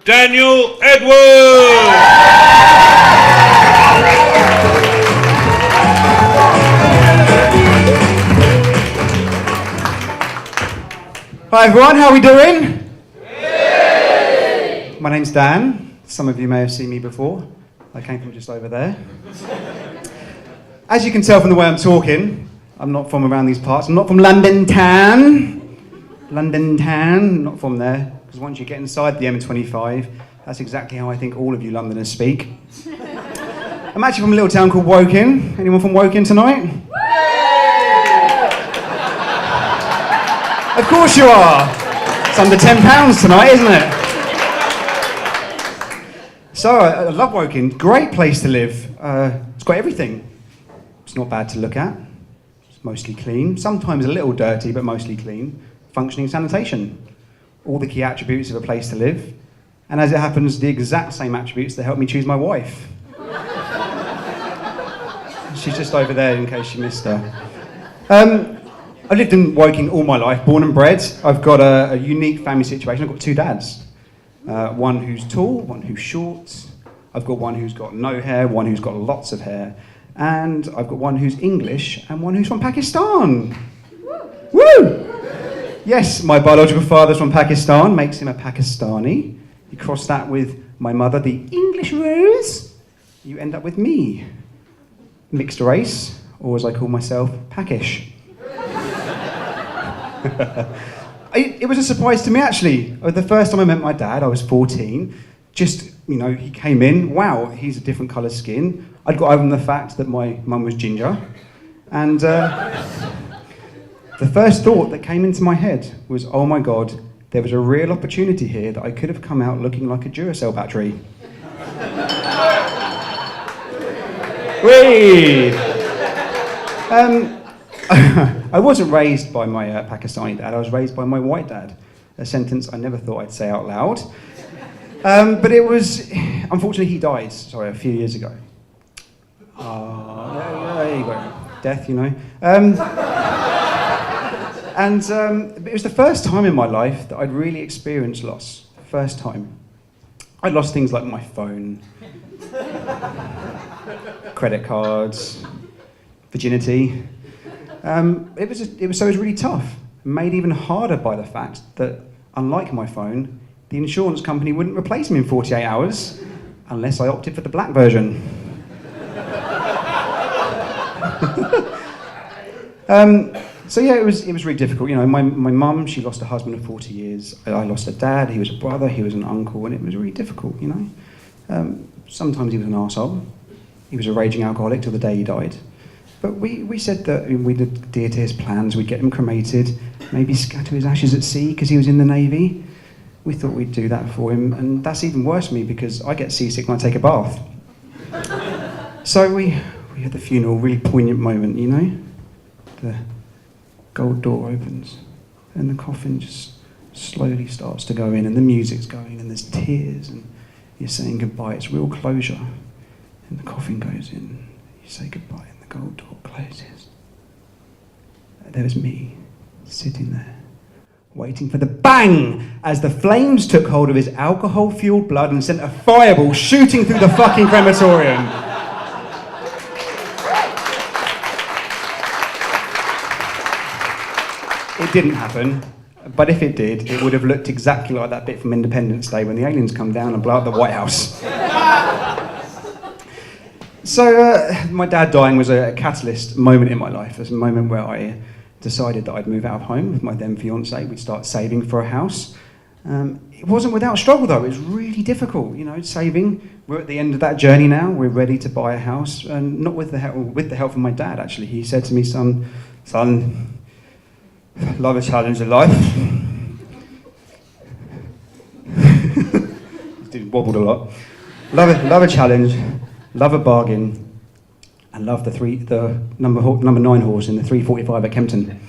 Daniel Edwards. Hi everyone, how are we doing? My name's Dan. Some of you may have seen me before. I came from just over there. As you can tell from the way I'm talking, I'm not from around these parts. I'm not from London town. Not from there. Because once you get inside the M25, that's exactly how I think all of you Londoners speak. I'm actually from a little town called Woking. Anyone from Woking tonight? Of course you are. It's under £10 tonight, isn't it? So, I love Woking. Great place to live. It's got everything. It's not bad to look at. It's mostly clean. Sometimes a little dirty, but mostly clean. Functioning sanitation. All the key attributes of a place to live. And as it happens, the exact same attributes that helped me choose my wife. She's just over there in case you missed her. I've lived in Woking all my life, born and bred. I've got a unique family situation. I've got two dads. One who's tall, one who's short. I've got one who's got no hair, one who's got lots of hair. And I've got one who's English and one who's from Pakistan. Woo! Yes, my biological father's from Pakistan, makes him a Pakistani. You cross that with my mother, the English Rose, you end up with me. Mixed race, or as I call myself, Pakish. It was a surprise to me, actually. The first time I met my dad, I was 14. Just, he came in, wow, he's a different colour skin. I'd got over the fact that my mum was ginger. And the first thought that came into my head was, oh my God, there was a real opportunity here that I could have come out looking like a Duracell battery. Whee! I wasn't raised by my Pakistani dad, I was raised by my white dad. A sentence I never thought I'd say out loud. But it was, unfortunately he died, a few years ago. There you go. Death, And it was the first time in my life that I'd really experienced loss. First time. I'd lost things like my phone, credit cards, virginity. It was really tough, made even harder by the fact that, unlike my phone, the insurance company wouldn't replace me in 48 hours unless I opted for the black version. So yeah, it was really difficult. My mum, she lost a husband of 40 years. I lost a dad. He was a brother. He was an uncle, and it was really difficult. Sometimes he was an arsehole. He was a raging alcoholic till the day he died. But we said that we'd adhere to his plans, we'd get him cremated, maybe scatter his ashes at sea because he was in the Navy. We thought we'd do that for him, and that's even worse for me because I get seasick when I take a bath. So we had the funeral, really poignant moment, The gold door opens and the coffin just slowly starts to go in and the music's going and there's tears and you're saying goodbye, it's real closure. And the coffin goes in, you say goodbye. The gold door closes. There was me, sitting there, waiting for the bang as the flames took hold of his alcohol-fueled blood and sent a fireball shooting through the fucking crematorium. It didn't happen, but if it did, it would have looked exactly like that bit from Independence Day when the aliens come down and blow up the White House. So my dad dying was a catalyst moment in my life. It was a moment where I decided that I'd move out of home with my then fiancée. We'd start saving for a house. It wasn't without struggle though. It was really difficult, saving. We're at the end of that journey now. We're ready to buy a house, and not with the help of my dad. Actually, he said to me, "Son, love a challenge in life." He wobbled a lot. Love a challenge. Love a bargain, and love the number 9 horse in the 345 at Kempton.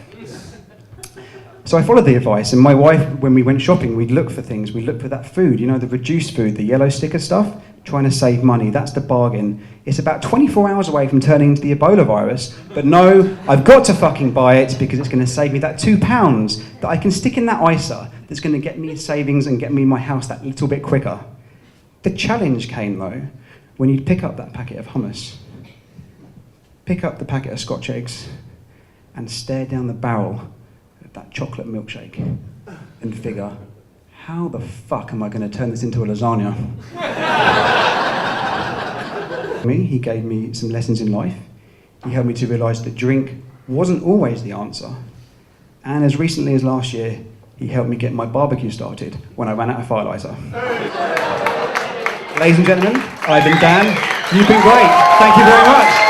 So I followed the advice, and my wife, when we went shopping, we'd look for things. We'd look for that food, the reduced food, the yellow sticker stuff. trying to save money. That's the bargain. It's about 24 hours away from turning into the Ebola virus, but no, I've got to fucking buy it because it's going to save me that £2 that I can stick in that ISA that's going to get me savings and get me my house that little bit quicker. The challenge came, though, when you'd pick up that packet of hummus, pick up the packet of Scotch eggs, and stare down the barrel of that chocolate milkshake and figure, how the fuck am I going to turn this into a lasagna? He gave me some lessons in life. He helped me to realise that drink wasn't always the answer. And as recently as last year, he helped me get my barbecue started when I ran out of fire lighter. Ladies and gentlemen, I've been Dan. You've been great. Thank you very much.